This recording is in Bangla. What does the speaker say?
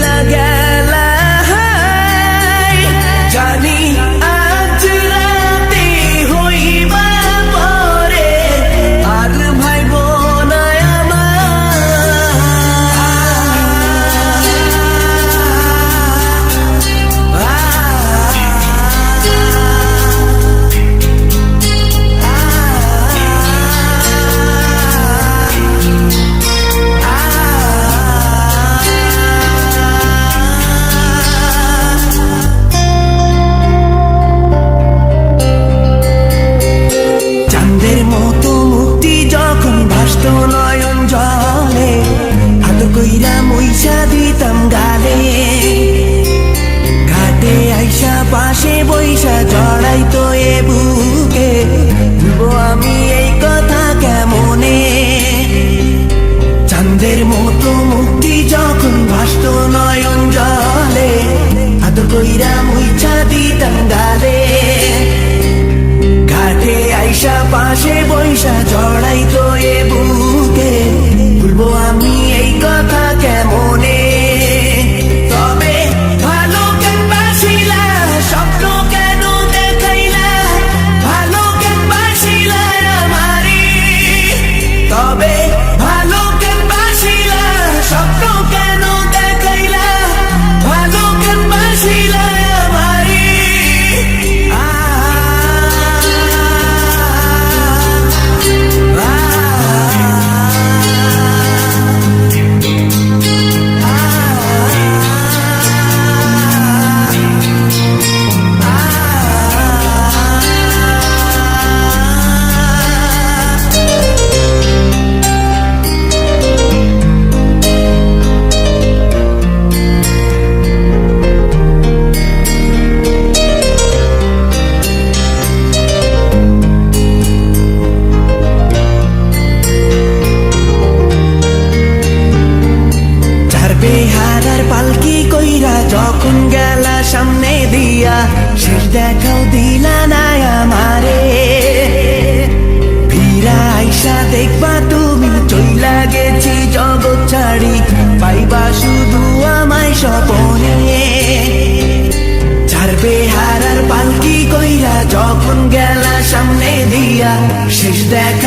চইলা গেলা জানি আজ রাতে হইবা পরে আর ভাইব না নয়ন জলে হাত কইরা মইসা দিতাম গালে ঘাটে আইসা পাশে বইসা জড়াইতো এ বুকে ভুলবো আমি এই কথা কেমনে চাঁদের মতো মুক্তি যখন ভাসত নয়ন জলে হাত কইরা মইসা দিতাম গালে ঘাটে আইসা পাশে বইসা জড়াইতো এ বুকে ভুলবো আমি এই কথা কেমনে তবে ভালো কেন বাসিলা স্বপ্ন কেন দেখাইলা ভালো কেন বাসিলা আমারে তবে ভালো কেন বাসিলা স্বপ্ন কেন দেখাইলা ভালো কেন বাসিলা আমারে বেহারার পালকি কইরা যখন গেলা সামনে দিয়া শেষ দেখাও দিলা না আমারে ফিরা আইসা দেখবা তুমি চইলা গেছি জগৎ ছাড়ি পাইবা শুধু আমায় স্বপনে ছাড়বে হারার পালকি কইরা যখন গেলা সামনে দিয়া শেষ দেখা